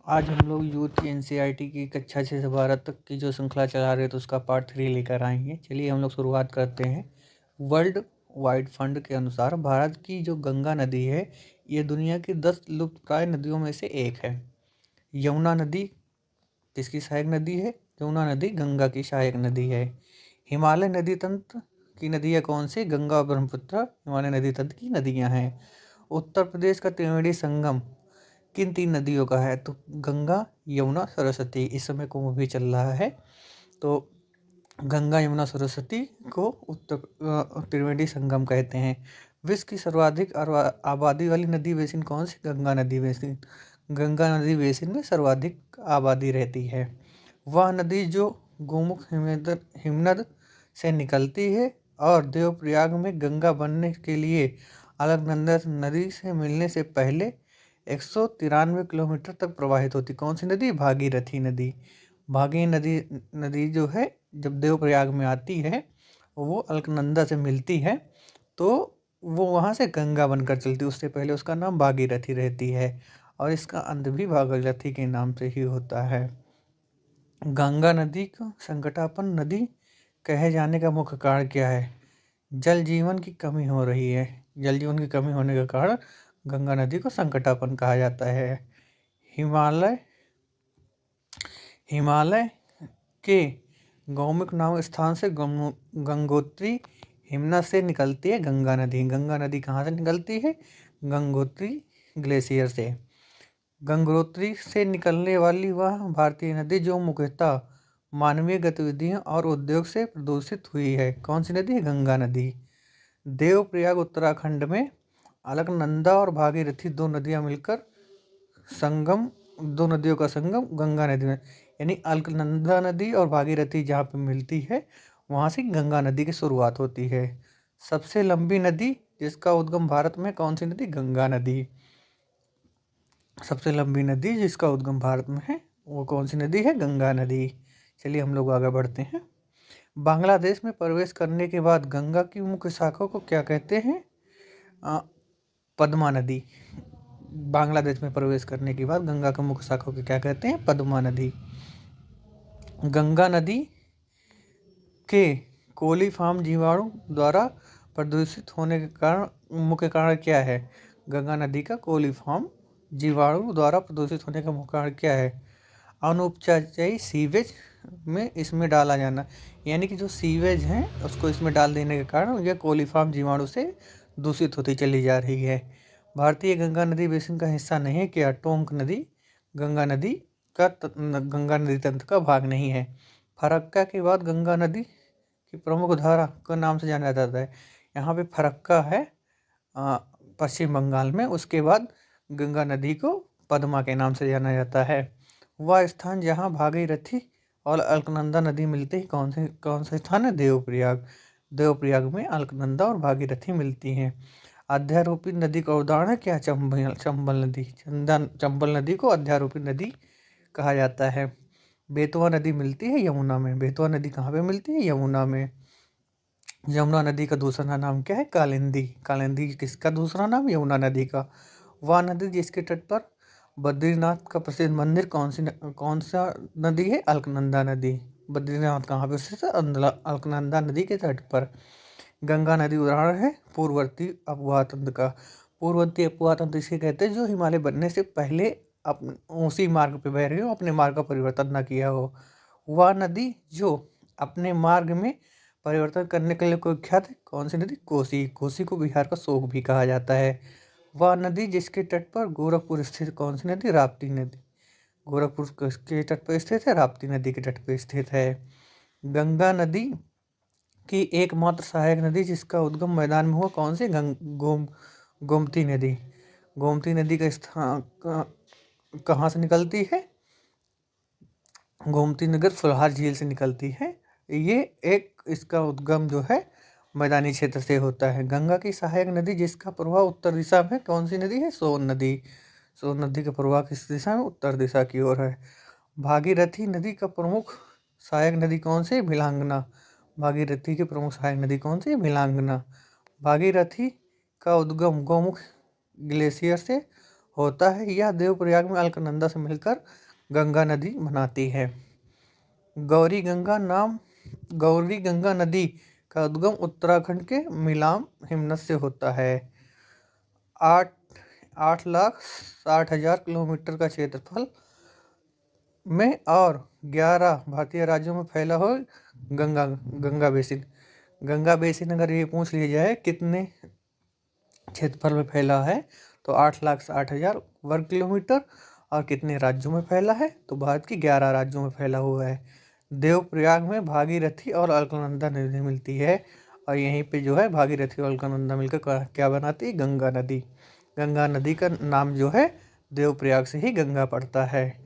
आज हम लोग यूथ एनसीईआरटी की कक्षा 6 से 12 तक की जो श्रृंखला चला रहे थे उसका पार्ट 3 लेकर आएंगे। चलिए हम लोग शुरुआत करते हैं। वर्ल्ड वाइड फंड के अनुसार भारत की जो गंगा नदी है ये दुनिया की 10 लुप्तप्राय नदियों में से एक है। यमुना नदी किसकी सहायक नदी है? यमुना नदी गंगा की सहायक नदी है। हिमालय नदी तंत्र की नदियाँ कौन सी? गंगा और ब्रह्मपुत्र हिमालय नदी तंत्र की नदियाँ हैं। उत्तर प्रदेश का त्रिवेणी संगम किन 3 नदियों का है? तो गंगा, यमुना, सरस्वती। इस समय कुंभ भी चल रहा है तो गंगा, यमुना, सरस्वती को त्रिवेणी संगम कहते हैं। विश्व की सर्वाधिक आबादी वाली नदी बेसिन कौन सी? गंगा नदी बेसिन। गंगा नदी बेसिन में सर्वाधिक आबादी रहती है। वह नदी जो गोमुख हिमनद से निकलती है और देवप्रयाग में गंगा बनने के लिए अलकनंदा नदी से मिलने से पहले 193 किलोमीटर तक प्रवाहित होती। कौन सी नदी? भागीरथी नदी। भागीरथी नदी जो है जब देवप्रयाग में आती है वो अलकनंदा से मिलती है तो वो वहाँ से गंगा बनकर चलती है। उससे पहले उसका नाम भागीरथी रहती है और इसका अंत भी भागीरथी के नाम से ही होता है। गंगा नदी को संकटापन नदी कहे जाने का मुख्य कारण क्या है? जल जीवन की कमी हो रही है। जल जीवन की कमी होने के कारण गंगा नदी को संकटापन कहा जाता है। हिमालय हिमालय के गौमुख नामक स्थान से गंगोत्री हिमनद से निकलती है गंगा नदी। गंगा नदी कहाँ से निकलती है? गंगोत्री ग्लेशियर से। गंगोत्री से निकलने वाली वह भारतीय नदी जो मुख्यतः मानवीय गतिविधियों और उद्योग से प्रदूषित हुई है। कौन सी नदी है? गंगा नदी। देवप्रयाग उत्तराखंड में अलकनंदा और भागीरथी दो नदियां मिलकर संगम दो नदियों का संगम गंगा नदी में, यानी अलकनंदा नदी और भागीरथी जहाँ पे मिलती है वहाँ से गंगा नदी की शुरुआत होती है। सबसे लंबी नदी जिसका उद्गम भारत में, कौन सी नदी? गंगा नदी। सबसे लंबी नदी जिसका उद्गम भारत में है वो कौन सी नदी है? गंगा नदी। चलिए हम लोग आगे बढ़ते हैं। बांग्लादेश में प्रवेश करने के बाद गंगा की मुख्य शाखा को क्या कहते हैं? पद्मा नदी। बांग्लादेश में प्रवेश करने के बाद गंगा के मुख्य शाखा को क्या कहते हैं? पद्मा नदी। गंगा नदी के कोलीफार्म जीवाणु द्वारा प्रदूषित होने के कारण मुख्य कारण क्या है? गंगा नदी का कोलीफार्म जीवाणु द्वारा प्रदूषित होने का मुख्य कारण क्या है? अनौपचारिक सीवेज में इसमें डाला जाना, यानी कि जो सीवेज हैं उसको इसमें डाल देने के कारण यह कोलीफार्म जीवाणु से दूषित होती चली जा रही है। भारतीय गंगा नदी बेसिन का हिस्सा नहीं है क्या? टोंक नदी गंगा नदी गंगा नदी तंत्र का भाग नहीं है। फरक्का के बाद गंगा नदी की प्रमुख धारा के नाम से जाना जाता है। यहाँ पे फरक्का है पश्चिम बंगाल में, उसके बाद गंगा नदी को पद्मा के नाम से जाना जाता है। वह स्थान जहाँ भागीरथी और अलकनंदा नदी मिलती है कौन सा स्थान है? देवप्रयाग। देवप्रयाग में अलकनंदा और भागीरथी मिलती हैं। अध्यारोपी नदी का उदाहरण है क्या? चंबल नदी। चंबल नदी को अध्यारोपी नदी कहा जाता है। बेतवा नदी मिलती है यमुना में। बेतवा नदी कहाँ पे मिलती है? यमुना में। यमुना नदी का दूसरा नाम क्या है? कालिंदी। कालिंदी किसका दूसरा नाम? यमुना नदी का। वह नदी जिसके तट पर बद्रीनाथ का प्रसिद्ध मंदिर कौन सा नदी है? अलकनंदा नदी। बद्रीनाथ कहाँ पे स्थित है? अलकनंदा नदी के तट पर। गंगा नदी उदाहरण है पूर्ववर्ती अपवाह तंत्र का। पूर्ववर्ती अपवाह तंत्र इसे कहते हैं जो हिमालय बनने से पहले उसी मार्ग पे बह रही हो, अपने मार्ग का परिवर्तन न किया हो। वह नदी जो अपने मार्ग में परिवर्तन करने के लिए कुख्यात है। कौन सी नदी? कोसी। कोसी को बिहार का शोक भी कहा जाता है। वह नदी जिसके तट पर गोरखपुर स्थित, कौन सी नदी? राप्ती नदी। गोरखपुर के तट पर स्थित है, राप्ती नदी के तट पर स्थित है। गंगा नदी की एकमात्र सहायक नदी जिसका उद्गम मैदान में हुआ कौन सी? गोमती नदी। गोमती नदी का स्थान कहाँ से निकलती है? गोमती नगर फुलहार झील से निकलती है। ये एक इसका उद्गम जो है मैदानी क्षेत्र से होता है। गंगा की सहायक नदी जिसका प्रवाह उत्तर दिशा में, कौन सी नदी है? सोन नदी। सोन नदी का प्रवाह किस दिशा में? उत्तर दिशा की ओर है। भागीरथी नदी का प्रमुख सहायक नदी कौन सी? भिलांगना। भागीरथी की प्रमुख सहायक नदी कौन सी? भिलांगना। भागीरथी का उद्गम गौमुख ग्लेशियर से होता है। यह देवप्रयाग में अलकनंदा से मिलकर गंगा नदी बनाती है। गौरी गंगा नदी का उद्गम उत्तराखंड के मिलाम हिमनद से होता है। 8,60,000 किलोमीटर का क्षेत्रफल में और 11 भारतीय राज्यों में फैला हो गंगा बेसिन। गंगा बेसिन अगर ये पूछ लिया जाए कितने क्षेत्रफल में फैला है तो 8,60,000 वर्ग किलोमीटर। और कितने राज्यों में फैला है तो भारत की 11 राज्यों में फैला हुआ है। देवप्रयाग में भागीरथी और अलकनंदा नदी मिलती है और यहीं पे जो है भागीरथी और अलकनंदा मिलकर क्या बनाती है, गंगा नदी। गंगा नदी का नाम जो है देवप्रयाग से ही गंगा पड़ता है।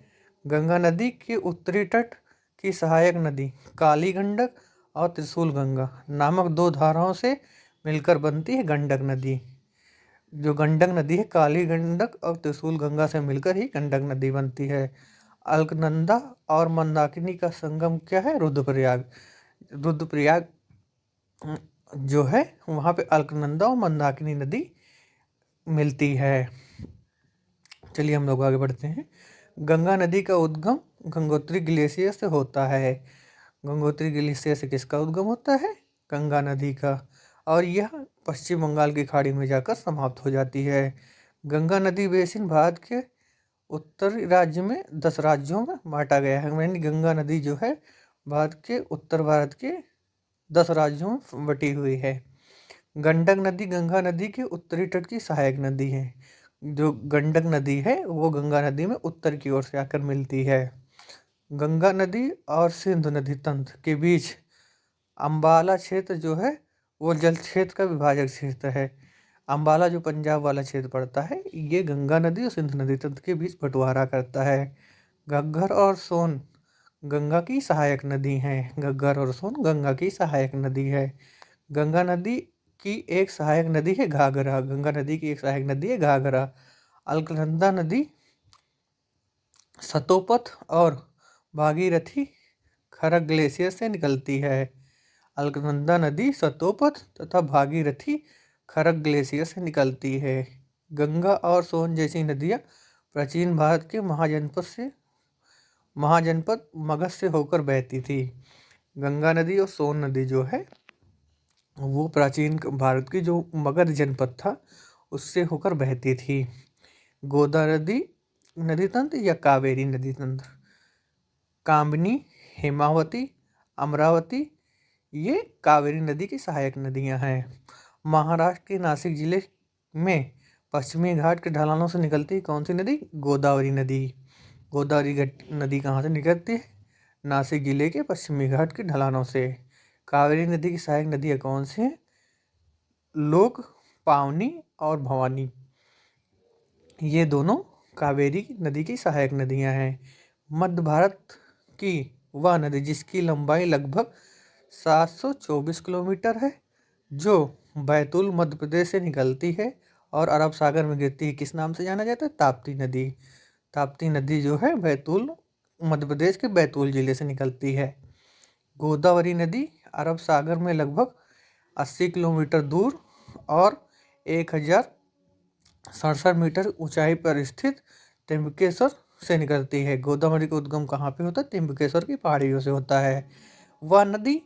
गंगा नदी के उत्तरी तट की सहायक नदी काली गंडक और त्रिशूल गंगा नामक दो धाराओं से मिलकर बनती है गंडक नदी। जो गंडक नदी है काली गंडक और त्रिशूल गंगा से मिलकर ही गंडक नदी बनती है। अलकनंदा और मंदाकिनी का संगम क्या है, रुद्रप्रयाग। रुद्रप्रयाग जो है वहाँ पे अलकनंदा और मंदाकिनी नदी मिलती है। चलिए हम लोग आगे बढ़ते हैं। गंगा नदी का उद्गम गंगोत्री ग्लेशियर से होता है। गंगोत्री ग्लेशियर से किसका उद्गम होता है, गंगा नदी का। और यह पश्चिम बंगाल की खाड़ी में जाकर समाप्त हो जाती है। गंगा नदी बेसिन भारत के उत्तरी राज्य में 10 राज्यों में बांटा गया है। यानी गंगा नदी जो है भारत के उत्तर भारत के 10 राज्यों में बटी हुई है। गंडक नदी गंगा नदी के उत्तरी तट की सहायक नदी है। जो गंडक नदी है वो गंगा नदी में उत्तर की ओर से आकर मिलती है। गंगा नदी और सिंधु नदी तंत्र के बीच अम्बाला क्षेत्र जो है वो जल क्षेत्र का विभाजक क्षेत्र है। अम्बाला जो पंजाब वाला क्षेत्र पड़ता है ये गंगा नदी और सिंधु नदी तंत्र के बीच बंटवारा करता है। घग्गर और सोन गंगा की सहायक नदी है। घग्गर और सोन गंगा की सहायक नदी है। गंगा नदी की एक सहायक नदी है घाघरा। गंगा नदी की एक सहायक नदी है घाघरा। अलकनंदा नदी सतोपथ और भागीरथी खरग ग्लेशियर से निकलती है। अलकनंदा नदी सतोपथ तथा भागीरथी खरग ग्लेशियर से निकलती है। गंगा और सोन जैसी नदियाँ प्राचीन भारत के महाजनपद मगध से होकर बहती थी। गंगा नदी और सोन नदी जो है वो प्राचीन भारत की जो मगध जनपद था उससे होकर बहती थी। गोदावरी नदी तंत्र या कावेरी नदी तंत्र, कामनी, हेमावती, अमरावती ये कावेरी नदी की सहायक नदियां हैं। महाराष्ट्र के नासिक जिले में पश्चिमी घाट के ढलानों से निकलती कौन सी नदी, गोदावरी नदी। गोदावरी नदी कहाँ से निकलती है, नासिक जिले के पश्चिमी घाट के ढलानों से। कावेरी नदी की सहायक नदियाँ कौन सी हैं, लोक, पावनी और भवानी। ये दोनों कावेरी नदी की सहायक नदियां हैं। मध्य भारत की वह नदी जिसकी लंबाई लगभग 724 किलोमीटर है, जो बैतूल मध्य प्रदेश से निकलती है और अरब सागर में गिरती है, किस नाम से जाना जाता है, ताप्ती नदी। ताप्ती नदी जो है बैतूल मध्य प्रदेश के बैतूल जिले से निकलती है। गोदावरी नदी अरब सागर में लगभग 80 किलोमीटर दूर और 1067 मीटर ऊंचाई पर स्थित त्र्यंबकेश्वर से निकलती है। गोदावरी का उद्गम कहाँ पे होता है, त्र्यंबकेश्वर की पहाड़ियों से होता है। वह नदी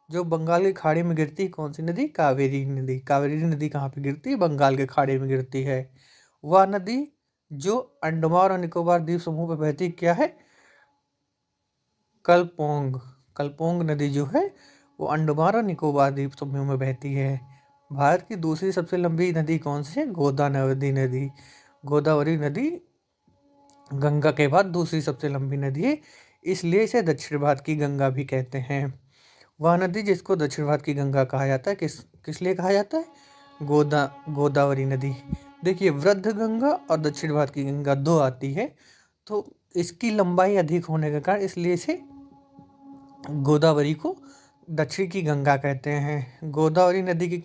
जो बंगाल की खाड़ी में गिरती है कौन सी नदी, कावेरी नदी। कावेरी नदी कहाँ पे गिरती है, बंगाल के खाड़ी में गिरती है। वह नदी जो अंडमान और निकोबार द्वीप समूह पर बहती क्या है, कलपोंग। कलपोंग नदी जो है वो अंडमान और निकोबार द्वीप समूह में बहती है। भारत की दूसरी सबसे लंबी नदी कौन सी है, गोदावरी नदी। गोदावरी नदी गंगा के बाद दूसरी सबसे लंबी नदी है, इसलिए इसे दक्षिण भारत की गंगा भी कहते हैं। वह नदी जिसको दक्षिण भारत की गंगा कहा जाता है, किस लिए कहा जाता है, गोदावरी नदी। देखिए वृद्ध गंगा और दक्षिण भारत की गंगा दो आती है, तो इसकी लंबाई अधिक होने के कारण इसलिए इसे गोदावरी को दक्षिण की गंगा कहते हैं। गोदावरी नदी के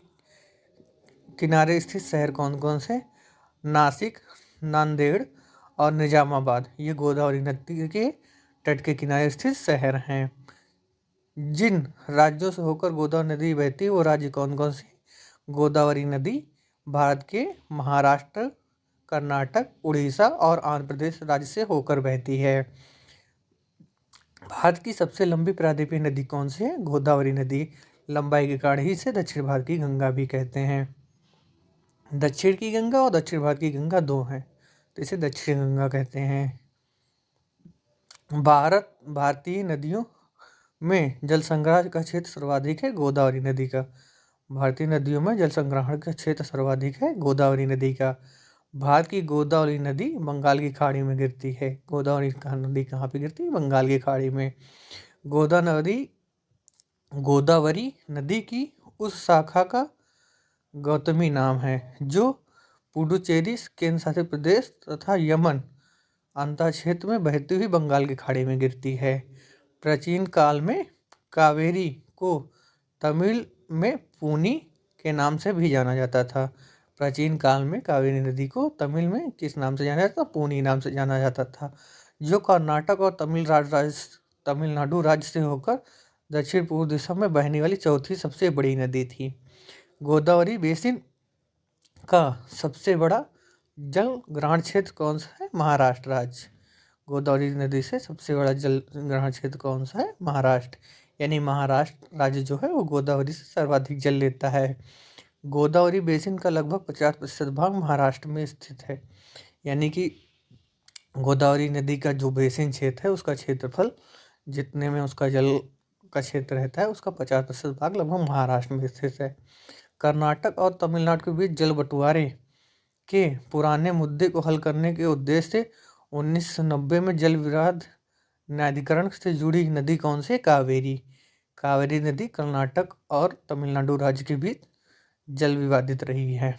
किनारे स्थित शहर कौन कौन से, नासिक, नांदेड़ और निजामाबाद ये गोदावरी नदी के तट के किनारे स्थित शहर हैं। जिन राज्यों से होकर गोदावरी नदी बहती है वो राज्य कौन कौन से, गोदावरी नदी भारत के महाराष्ट्र, कर्नाटक, उड़ीसा और आंध्र प्रदेश राज्य से होकर बहती है। भारत की सबसे लंबी प्रायद्वीपीय नदी कौन सी है? गोदावरी नदी। लंबाई के कारण ही इसे दक्षिण भारत की गंगा भी कहते हैं। दक्षिण की गंगा और दक्षिण भारत की गंगा दो हैं, तो इसे दक्षिण गंगा कहते हैं। भारतीय नदियों में जल संग्रह का क्षेत्र सर्वाधिक है गोदावरी नदी का। भारतीय नदियों में जल संग्रहण का क्षेत्र सर्वाधिक है गोदावरी नदी का। भारत की गोदावरी नदी बंगाल की खाड़ी में गिरती है। गोदावरी नदी कहाँ पे गिरती है? बंगाल की खाड़ी में। गोदावरी नदी की उस शाखा का गौतमी नाम है जो पुडुचेरी, केंद्र शासित प्रदेश तथा यमन अंतर क्षेत्र में बहती हुई बंगाल की खाड़ी में गिरती है। प्राचीन काल में कावेरी को तमिल में पूनी के नाम से भी जाना जाता था। प्राचीन काल में कावेरी नदी को तमिल में किस नाम से जाना जाता था? पूनी नाम से जाना जाता था, जो कर्नाटक और तमिलनाडु राज्य से होकर दक्षिण पूर्व दिशा में बहने वाली चौथी सबसे बड़ी नदी थी। गोदावरी बेसिन का सबसे बड़ा जल ग्रहण क्षेत्र कौन सा है? महाराष्ट्र राज्य। गोदावरी नदी से सबसे बड़ा जल ग्रहण क्षेत्र कौन सा है? महाराष्ट्र। यानी महाराष्ट्र राज्य जो है वो गोदावरी से सर्वाधिक जल लेता है। गोदावरी बेसिन का लगभग 50% भाग महाराष्ट्र में स्थित है। यानी कि गोदावरी नदी का जो बेसिन क्षेत्र है उसका क्षेत्रफल जितने में उसका जल का क्षेत्र रहता है उसका 50% भाग लगभग महाराष्ट्र में स्थित है। कर्नाटक और तमिलनाडु के बीच जल बंटवारे के पुराने मुद्दे को हल करने के उद्देश्य से 1990 में जल विवाद न्यायाधिकरण से जुड़ी नदी कौन सी? कावेरी। कावेरी नदी कर्नाटक और तमिलनाडु राज्य के बीच जल विवादित रही है।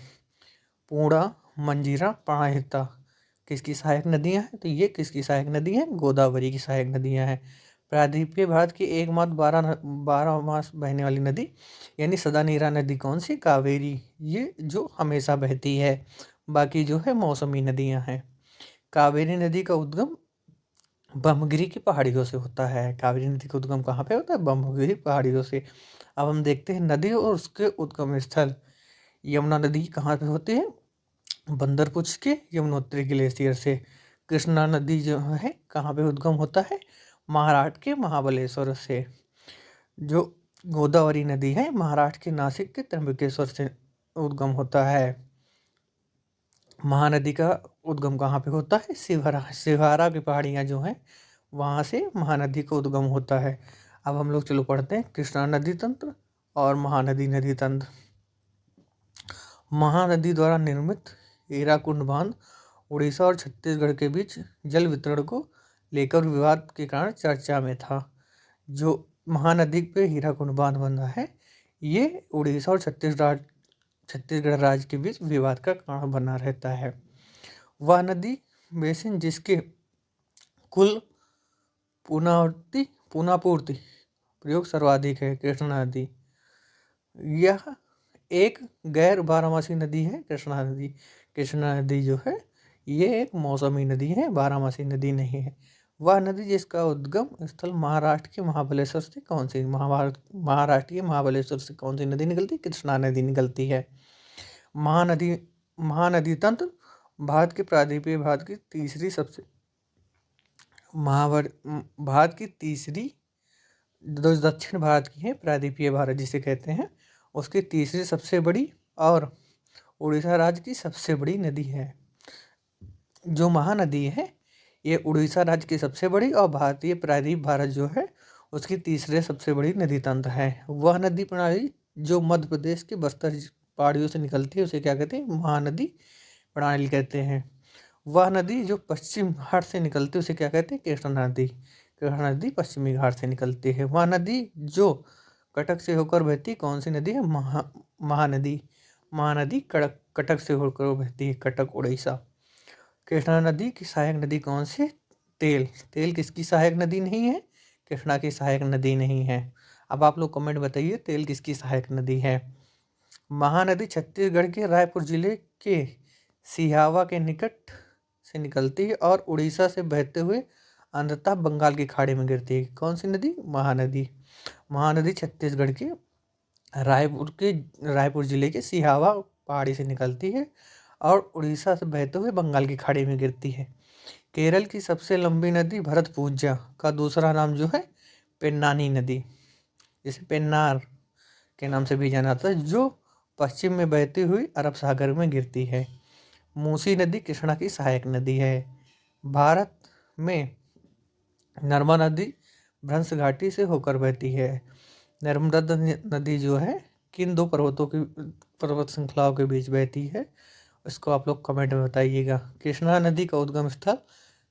पूर्णा, मंजीरा, प्राणहिता किसकी सहायक नदियां हैं? तो ये किसकी सहायक नदी है? गोदावरी की सहायक नदियां हैं। प्रायद्वीपीय भारत की एकमात्र 12 मास बहने वाली नदी यानी सदा नीरा नदी कौन सी? कावेरी। ये जो हमेशा बहती है, बाकी जो है मौसमी नदियां हैं। कावेरी नदी का उद्गम ब्रह्मगिरी की पहाड़ियों से होता है। कावेरी नदी का उद्गम कहाँ पे होता है? ब्रह्मगिरी पहाड़ियों से। अब हम देखते हैं नदी और उसके उद्गम स्थल। यमुना नदी कहाँ पे होती है? बंदरपुछ के यमुनोत्री ग्लेशियर से। कृष्णा नदी जो है कहाँ पे उद्गम होता है? महाराष्ट्र के महाबलेश्वर से। जो गोदावरी नदी है महाराष्ट्र के नासिक के त्र्यंबकेश्वर से उद्गम होता है। महानदी का उद्गम कहाँ पे होता है? सिवहारा की पहाड़ियाँ जो हैं वहाँ से महानदी का उद्गम होता है। अब हम लोग चलो पढ़ते हैं कृष्णा नदी तंत्र और महानदी नदी तंत्र। महानदी द्वारा निर्मित हीराकुंड बांध उड़ीसा और छत्तीसगढ़ के बीच जल वितरण को लेकर विवाद के कारण चर्चा में था। जो महानदी पे हीराकुंड बांध बना है ये उड़ीसा और छत्तीसगढ़ राज्य के बीच विवाद का कारण बना रहता है। वह नदी बेसिन जिसके कुल पुनापूर्ति प्रयोग सर्वाधिक है कृष्णा नदी। यह एक गैर बारहमासी नदी है कृष्णा नदी। कृष्णा नदी जो है ये एक मौसमी नदी है, बारहमासी नदी नहीं है। वह नदी जिसका उद्गम स्थल महाराष्ट्र के महाबलेश्वर से कौन सी? महाराष्ट्र के महाबलेश्वर से कौन सी नदी निकलती? कृष्णा नदी निकलती है। महानदी तंत्र भारत के प्रायद्वीपीय भारत की तीसरी जो दक्षिण भारत की है प्रायद्वीपीय भारत जिसे कहते हैं उसकी तीसरी सबसे बड़ी और उड़ीसा राज्य की सबसे बड़ी नदी है। जो महानदी है ये उड़ीसा राज्य की सबसे बड़ी और भारतीय प्रायद्वीप भारत जो है उसकी तीसरे सबसे बड़ी नदी तंत्र है। वह नदी प्रणाली जो मध्य प्रदेश के बस्तर पहाड़ियों से निकलती है उसे क्या कहते हैं? महानदी प्रणाली कहते हैं। वह नदी जो पश्चिम घाट से निकलती है उसे क्या कहते हैं? कृष्णा नदी। कृष्णा नदी पश्चिमी घाट से निकलती है। वह नदी जो कटक से होकर बहती कौन सी नदी है? महानदी। महानदी कटक से होकर बहती है, कटक उड़ीसा। कृष्णा नदी की सहायक नदी कौन सी? तेल किसकी सहायक नदी नहीं है? कृष्णा की सहायक नदी नहीं है। अब आप लोग कमेंट बताइए तेल किसकी सहायक नदी है? महानदी छत्तीसगढ़ के रायपुर जिले के सिहावा के निकट से निकलती है और उड़ीसा से बहते हुए अंततः बंगाल की खाड़ी में गिरती है। कौन सी नदी? महानदी। महानदी छत्तीसगढ़ के रायपुर जिले के सिहावा पहाड़ी से निकलती है और उड़ीसा से बहते हुए बंगाल की खाड़ी में गिरती है। केरल की सबसे लंबी नदी भरतपुजा का दूसरा नाम जो है पेन्नानी नदी, जिसे पेन्नार के नाम से भी जाना जाता है, जो पश्चिम में बहती हुई अरब सागर में गिरती है। मूसी नदी कृष्णा की सहायक नदी है। भारत में नर्मदा नदी भ्रंश घाटी से होकर बहती है। नर्मदा नदी जो है किन दो पर्वत श्रृंखलाओं के बीच बहती है, इसको आप लोग कमेंट में बताइएगा। कृष्णा नदी का उद्गम स्थल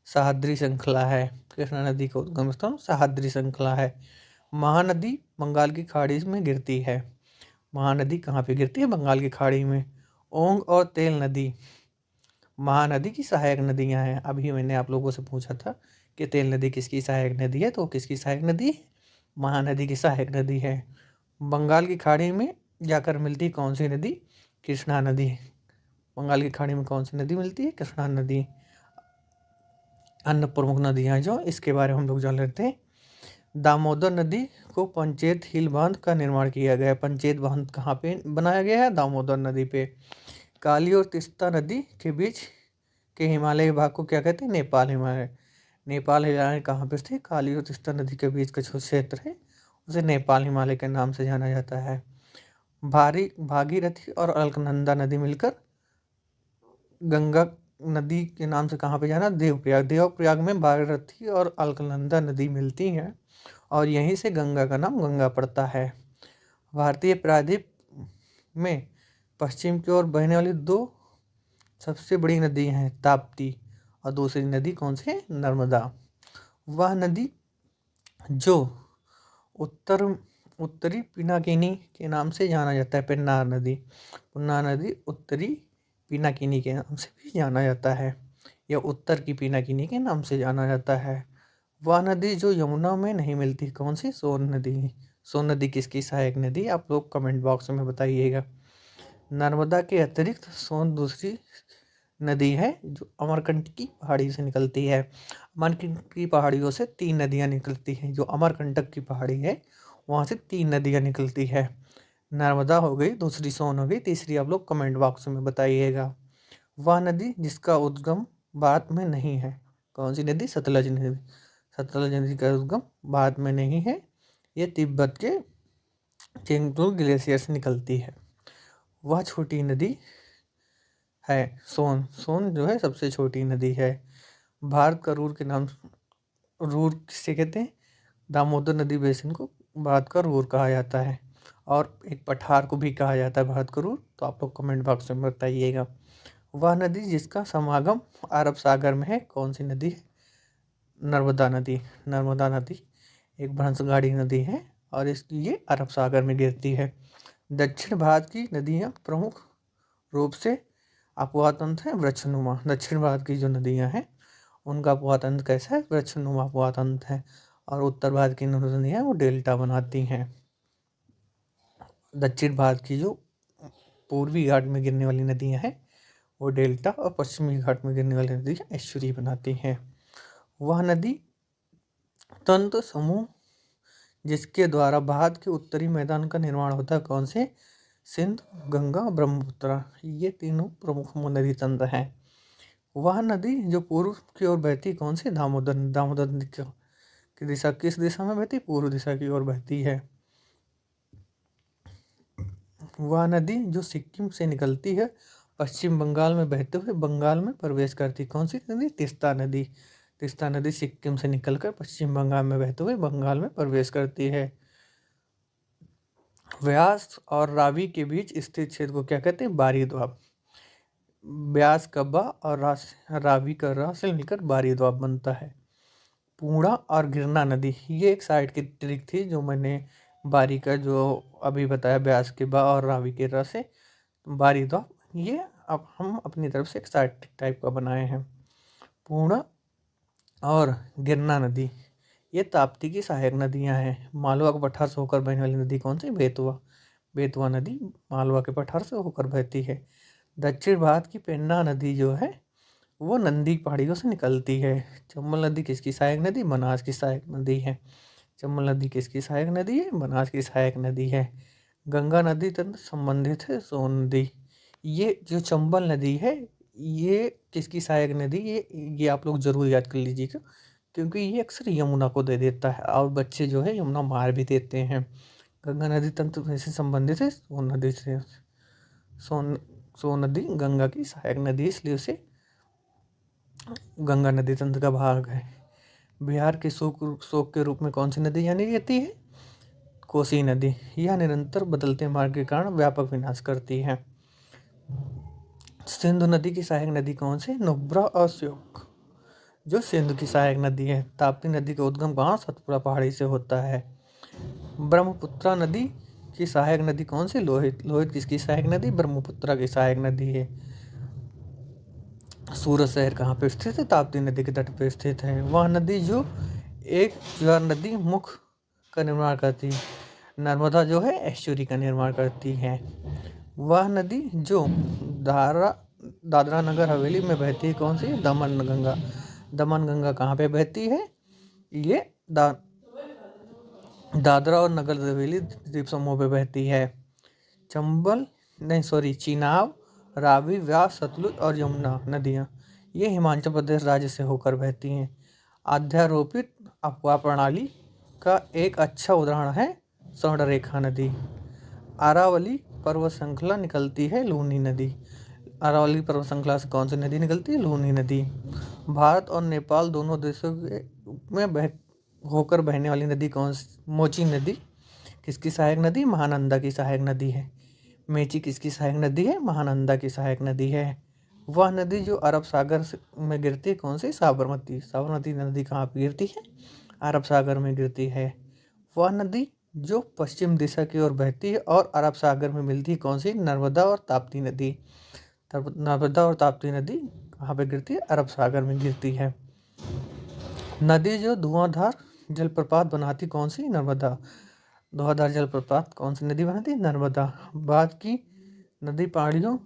सह्याद्री श्रृंखला है। कृष्णा नदी का उद्गम स्थल सह्याद्री श्रृंखला है। महानदी बंगाल की खाड़ी में गिरती है। महानदी कहाँ पे गिरती है? बंगाल की खाड़ी में। ओंग और तेल नदी महानदी की सहायक नदियाँ हैं। अभी मैंने आप लोगों से पूछा था कि तेल नदी किसकी सहायक नदी है, तो किसकी सहायक नदी है? महानदी की सहायक नदी है। बंगाल की खाड़ी में जाकर मिलती कौन सी नदी? कृष्णा नदी। बंगाल की खाड़ी में कौन सी नदी मिलती है? कृष्णा नदी। अन्य प्रमुख नदियाँ जो इसके बारे में हम लोग जान लेते हैं। दामोदर नदी को पंचेत हिल बांध का निर्माण किया गया है। पंचेत बांध कहाँ पे बनाया गया है? दामोदर नदी पे। काली और तीस्ता नदी के बीच के हिमालय भाग को क्या कहते हैं? नेपाल हिमालय। नेपाल हिमालय कहाँ पे स्थित? काली और तीस्ता नदी के बीच का जो क्षेत्र है उसे नेपाल हिमालय के नाम से जाना जाता है। भागीरथी और अलकनंदा नदी मिलकर गंगा नदी के नाम से कहाँ पे जाना? देवप्रयाग। देवप्रयाग में भागीरथी और अलकनंदा नदी मिलती हैं और यहीं से गंगा का नाम गंगा पड़ता है। भारतीय प्रायद्वीप में पश्चिम की ओर बहने वाली दो सबसे बड़ी नदी हैं ताप्ती और दूसरी नदी कौन सी है? नर्मदा। वह नदी जो उत्तरी पिनाकिनी के नाम से जाना जाता है, पेन्नार नदी। पेन्नार नदी उत्तरी पिनाकिनी के नाम से भी जाना जाता है, या उत्तर की पिनाकिनी के नाम से जाना जाता है। वह नदी जो यमुना में नहीं मिलती, कौन सी? सोन नदी। सोन नदी किसकी सहायक नदी? आप लोग कमेंट बॉक्स में बताइएगा। नर्मदा के अतिरिक्त सोन दूसरी नदी है जो अमरकंटक की पहाड़ी से निकलती है। अमरकंटक की पहाड़ियों से 3 नदियाँ निकलती हैं। जो अमरकंटक की पहाड़ी है वहाँ से 3 नदियाँ निकलती है। नर्मदा हो गई, दूसरी सोन हो गई, तीसरी आप लोग कमेंट बॉक्स में बताइएगा। वह नदी जिसका उद्गम भारत में नहीं है, कौन सी नदी? सतलज नदी। सतलज नदी का उद्गम भारत में नहीं है, ये तिब्बत के चेंगटू ग्लेशियर से निकलती है। वह छोटी नदी है सोन। सोन जो है सबसे छोटी नदी है। भारत का रूर के नाम, रूर किसे कहते हैं? दामोदर नदी बेसिन को भारत का रूर कहा जाता है, और एक पठार को भी कहा जाता है भारत का रूर, तो आप लोग कमेंट बॉक्स में बताइएगा। वह नदी जिसका समागम अरब सागर में है, कौन सी नदी है? नर्मदा नदी। नर्मदा नदी एक भ्रंशगाड़ी नदी है और इसकी ये अरब सागर में गिरती है। दक्षिण भारत की नदियाँ प्रमुख रूप से अपवाह तंत्र है वृक्षनुमा। दक्षिण भारत की जो नदियाँ हैं उनका अपवाह तंत्र कैसा है? वृक्षनुमा अपवाह तंत्र है। और उत्तर भारत की नदियाँ वो डेल्टा बनाती हैं। दक्षिण भारत की जो पूर्वी घाट में गिरने वाली नदियाँ हैं वो डेल्टा, और पश्चिमी घाट में गिरने वाली नदियाँ एस्चुरी बनाती हैं। वह नदी तंत्र समूह जिसके द्वारा भारत के उत्तरी मैदान का निर्माण होता है, कौन से? सिंध, गंगा, ब्रह्मपुत्र। ये तीनों प्रमुख नदी तंत्र हैं। वह नदी जो पूर्व की ओर बहती, कौन सी? दामोदर। दामोदर नदी की दिशा किस दिशा में बहती? पूर्व दिशा की ओर बहती है। वह नदी जो सिक्किम से निकलती है पश्चिम बंगाल में बहते हुए बंगाल में प्रवेश करती, कौन सी नदी? तीस्ता नदी। तीस्ता नदी सिक्किम से निकलकर पश्चिम बंगाल में बहते हुए बंगाल में प्रवेश करती है। व्यास और रावी के बीच स्थित क्षेत्र को क्या कहते हैं? बारी द्वीप। व्यास का बा और रावी का रा से मिलकर बारी द्वीप बनता है। पूर्णा और गिरना नदी, ये एक साइड की ट्रिक थी जो मैंने बारी का जो अभी बताया, व्यास के बा और रावी के रा से बारी द्वीप, ये अब हम अपनी तरफ से एक साइड टाइप का बनाए हैं। पूर्णा और गिरना नदी ये ताप्ती की सहायक नदियां हैं। मालवा के पठार से होकर बहने वाली नदी कौन सी? बेतवा। बेतवा नदी मालवा के पठार से होकर बहती है। दक्षिण भारत की पेन्ना नदी जो है वो नंदी पहाड़ियों से निकलती है। चंबल नदी किसकी सहायक नदी? बनास की सहायक नदी है। चंबल नदी किसकी सहायक नदी है? बनास की सहायक नदी है। गंगा नदी तंत्र संबंधित है सोन नदी। ये जो चंबल नदी है ये किसकी सहायक नदी, ये आप लोग जरूर याद कर लीजिएगा, क्योंकि ये अक्सर यमुना को दे देता है और बच्चे जो है यमुना मार भी देते हैं। गंगा नदी तंत्र से संबंधित है, सोन नदी से। सोन नदी गंगा की सहायक नदी है, इसलिए उसे गंगा नदी तंत्र का भाग है। बिहार के शोक के रूप में कौन सी नदी जानी जाती है? कोसी नदी। यह निरंतर बदलते मार्ग के कारण व्यापक विनाश करती है। सिंधु नदी की सहायक नदी कौन सी? नुब्रा और श्योक, जो सिंधु की सहायक नदी है। ताप्ती नदी का उद्गम कहाँ? सतपुड़ा पहाड़ी से होता है। ब्रह्मपुत्रा नदी की सहायक नदी कौन सी? लोहित। लोहित किसकी सहायक नदी? ब्रह्मपुत्रा की सहायक नदी है। सूरत शहर कहाँ पे स्थित है? ताप्ती नदी के तट पे स्थित है। वह नदी जो एक ज्वार नदी मुख का निर्माण करती है। नर्मदा जो है एस्चुरी का निर्माण करती है। वह नदी जो दादरा नगर हवेली में बहती है कौन सी? दमन गंगा। दमन गंगा कहाँ पे बहती है? ये दादरा और नगर हवेली द्वीप समूह पे बहती है। चिनाब, रावी, व्यास, सतलुज और यमुना नदियाँ ये हिमाचल प्रदेश राज्य से होकर बहती हैं। अध्यारोपित अपवाह प्रणाली का एक अच्छा उदाहरण है स्वर्णरेखा नदी। अरावली पर्वत श्रृंखला निकलती है लूनी नदी। अरावली पर्वत श्रृंखला से कौन सी नदी निकलती है? लूनी नदी। भारत और नेपाल दोनों देशों में होकर बहने वाली नदी कौन सी? मोची नदी किसकी सहायक नदी? महानंदा की सहायक नदी है। मेची किसकी सहायक नदी है? महानंदा की सहायक नदी है। वह नदी जो अरब सागर में गिरती है कौन सी? साबरमती। साबरमती नदी कहाँ पर गिरती है? अरब सागर में गिरती है। वह नदी जो पश्चिम दिशा की ओर बहती है और अरब सागर में मिलती है कौन सी? नर्मदा और ताप्ती नदी। नर्मदा और ताप्ती नदी कहाँ पे गिरती है? अरब सागर में गिरती है। नदी जो धुआंधार जलप्रपात बनाती कौन सी? नर्मदा। धुआंधार जलप्रपात कौन सी नदी बनाती है? नर्मदा। बाद की नदी पहाड़ियों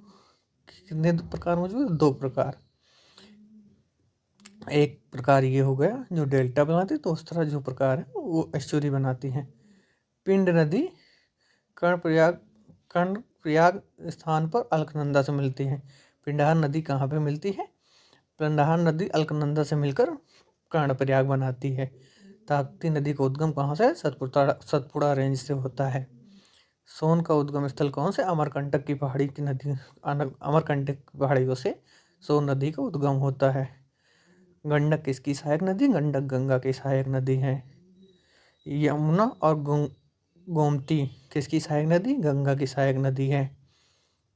कितने प्रकार मौजूद है? 2 प्रकार। एक प्रकार ये हो गया जो डेल्टा बनाती है, तो उस तरह जो प्रकार है वो एस्चुरी बनाती है। पिंड नदी कर्णप्रयाग स्थान पर अलकनंदा से मिलती है। पिंडहार नदी कहाँ पे मिलती है? पिंडहार नदी अलकनंदा से मिलकर कर्णप्रयाग बनाती है। ताप्ती नदी का उद्गम कहाँ से? सतपुड़ा रेंज से होता है। सोन का उद्गम स्थल कौन से? अमरकंटक की पहाड़ी की नदी, अमरकंटक की पहाड़ियों से सोन नदी का उद्गम होता है। गंडक किसकी सहायक नदी? गंडक गंगा की सहायक नदी है। यमुना और गोमती किसकी सहायक नदी? गंगा की सहायक नदी है।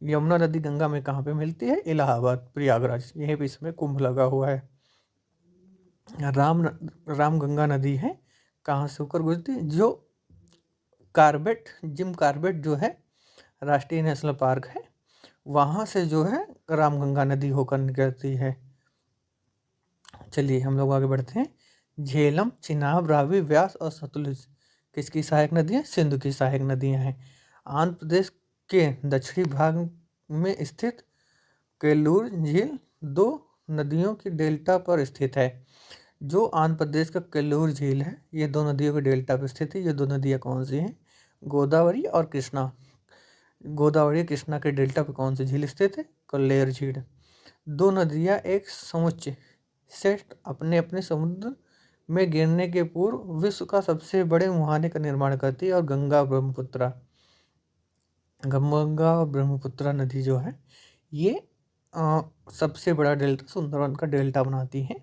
यमुना नदी गंगा में कहाँ पे मिलती है? इलाहाबाद, प्रयागराज, यहीं पे इसमें कुंभ लगा हुआ है। राम गंगा नदी है, कहाँ से होकर गुजरती है? जो जिम कार्बेट जो है राष्ट्रीय नेशनल पार्क है, वहाँ से जो है राम गंगा नदी होकर निकलती है। चलिए हम लोग आगे बढ़ते हैं। झेलम, चिनाब, रावी, व्यास और सतलुज किसकी सहायक नदी है? सिंधु की सहायक नदियाँ हैं। आंध्र प्रदेश के दक्षिणी भाग में स्थित केलूर झील 2 नदियों की डेल्टा पर स्थित है। जो आंध्र प्रदेश का केलूर झील है ये 2 नदियों के डेल्टा पर स्थित है। ये 2 नदियाँ कौन सी हैं? गोदावरी और कृष्णा। गोदावरी कृष्णा के डेल्टा पर कौन सी झील स्थित है? कोल्लेर झील। 2 नदियाँ एक समुच्चय से अपने अपने समुद्र में गिरने के पूर्व विश्व का सबसे बड़े मुहाने का निर्माण करती है और गंगा और ब्रह्मपुत्रा नदी जो है ये सबसे बड़ा डेल्टा सुंदरवन का डेल्टा बनाती है।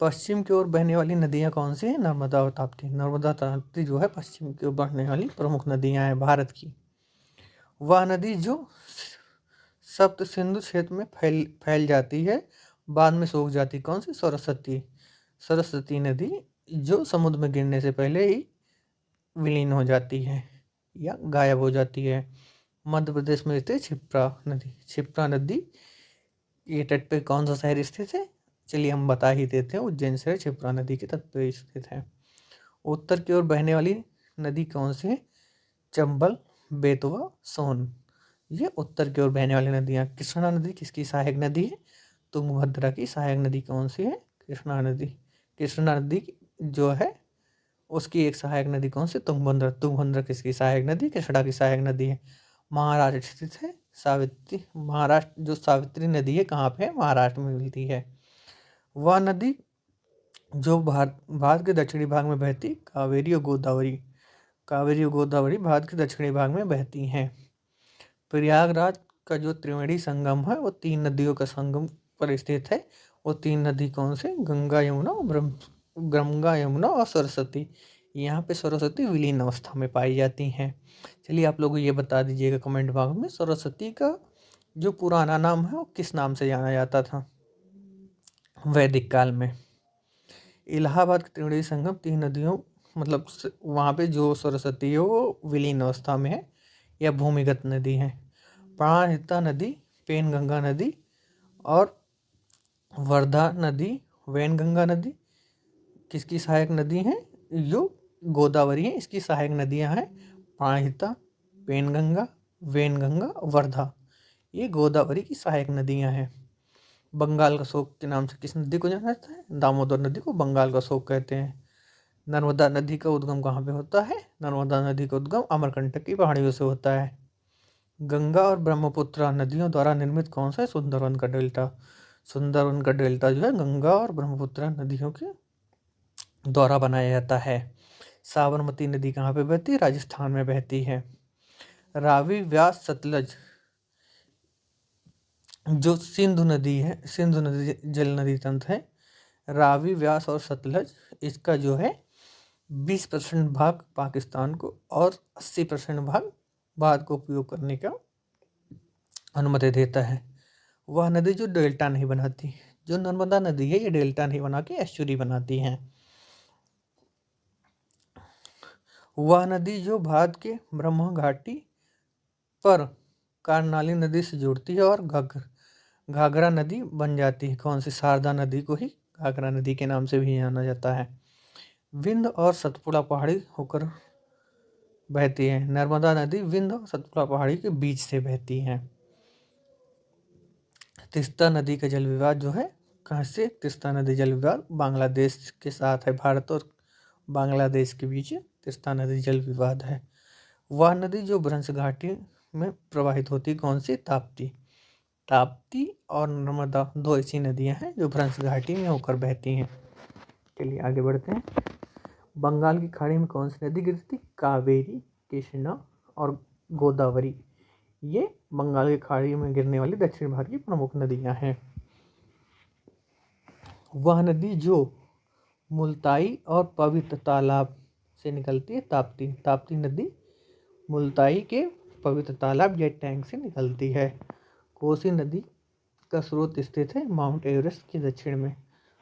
पश्चिम की ओर बहने वाली नदियाँ कौन सी हैं? नर्मदा और ताप्ती। नर्मदा ताप्ती जो है पश्चिम की ओर बहने वाली प्रमुख नदियाँ हैं भारत की। वह नदी जो सप्त सिंधु क्षेत्र में फैल जाती है, बाद में सूख जाती, कौन सी? सरस्वती। सरस्वती नदी जो समुद्र में गिरने से पहले ही विलीन हो जाती है या गायब हो जाती है। मध्य प्रदेश में स्थित क्षिप्रा नदी। क्षिप्रा नदी ये तट पे कौन सा शहर स्थित है? चलिए हम बता ही देते हैं, उज्जैन शहर क्षिप्रा नदी के तट पे स्थित है। उत्तर की ओर बहने वाली नदी कौन सी है? चंबल, बेतवा, सोन, ये उत्तर की ओर बहने वाली नदियाँ। कृष्णा नदी किसकी सहायक नदी है? तुंगभद्रा की सहायक नदी कौन सी है? कृष्णा नदी। कृष्णा नदी जो है उसकी एक सहायक नदी कौन सी? तुंगभद्रा। तुंगभद्रा किसकी सहायक नदी? कृष्णा की सहायक नदी है। महाराष्ट्र स्थित है महाराष्ट्र जो सावित्री नदी है कहाँ पे है, महाराष्ट्र में मिलती है। वह नदी जो भारत के दक्षिणी भाग में बहती, कावेरी और गोदावरी भारत के दक्षिणी भाग में बहती हैं। प्रयागराज का जो त्रिवेणी संगम है वो 3 नदियों का संगम पर स्थित है। वो 3 नदी कौन से, गंगा यमुना और सरस्वती। यहाँ पे सरस्वती विलीन अवस्था में पाई जाती हैं। चलिए आप लोग ये बता दीजिएगा कमेंट बॉक्स में, सरस्वती का जो पुराना नाम है वो किस नाम से जाना जाता था वैदिक काल में। इलाहाबाद का त्रिवेणी संगम 3 नदियों मतलब वहाँ पे जो सरस्वती है वो विलीन अवस्था में है या भूमिगत नदी है। प्राणहिता नदी, पेनगंगा नदी और वर्धा नदी, वैनगंगा नदी किसकी सहायक नदी हैं, जो गोदावरी है इसकी सहायक नदियां हैं। प्राणहिता, पेनगंगा, वैनगंगा, वर्धा, ये गोदावरी की सहायक नदियां हैं। बंगाल का शोक के नाम से किस नदी को जाना जाता है, दामोदर नदी को बंगाल का शोक कहते हैं। नर्मदा नदी का उद्गम कहाँ पे होता है, नर्मदा नदी का उद्गम अमरकंटक की पहाड़ियों से होता है। गंगा और ब्रह्मपुत्र नदियों द्वारा निर्मित कौन सा है, सुंदरवन का डेल्टा। सुंदरवन का डेल्टा जो है गंगा और ब्रह्मपुत्र नदियों के द्वारा बनाया जाता है। साबरमती नदी कहाँ पे बहती है, राजस्थान में बहती है। रावी, व्यास, सतलज जो सिंधु नदी है, सिंधु नदी जल नदी तंत्र है। रावी, व्यास और सतलज इसका जो है 20% भाग पाकिस्तान को और 80% भाग भारत को उपयोग करने का अनुमति देता है। वह नदी जो डेल्टा नहीं बनाती, जो नर्मदा नदी है ये डेल्टा नहीं बना के एस्चुरी बनाती है। वह नदी जो भारत के ब्रह्म घाटी पर कर्नाली नदी से जुड़ती है और घाघरा नदी बन जाती है। कौन सी, शारदा नदी को ही घाघरा नदी के नाम से भी जाना जाता है। विंध्य और सतपुड़ा पहाड़ी होकर बहती है। नर्मदा नदी विंध्य और सतपुड़ा पहाड़ी के बीच से बहती है। तीस्ता नदी का जल विवाद जो है कहाँ से, तीस्ता नदी जल विवाद बांग्लादेश के साथ है। भारत और बांग्लादेश के बीच तीस्ता नदी जल विवाद है। वह नदी जो भ्रंश घाटी में प्रवाहित होती कौन सी, ताप्ती और नर्मदा 2 ऐसी नदियां हैं जो भ्रंश घाटी में होकर बहती हैं। चलिए आगे बढ़ते हैं। बंगाल की खाड़ी में कौन सी नदी गिरती, कावेरी, कृष्णा और गोदावरी, ये बंगाल की खाड़ी में गिरने वाली दक्षिण भारत की प्रमुख नदियां हैं। वह नदी जो मुल्ताई और पवित्र तालाब से निकलती है, ताप्ती नदी मुल्ताई के पवित्र तालाब या टैंक से निकलती है। कोसी नदी का स्रोत स्थित है माउंट एवरेस्ट के दक्षिण में।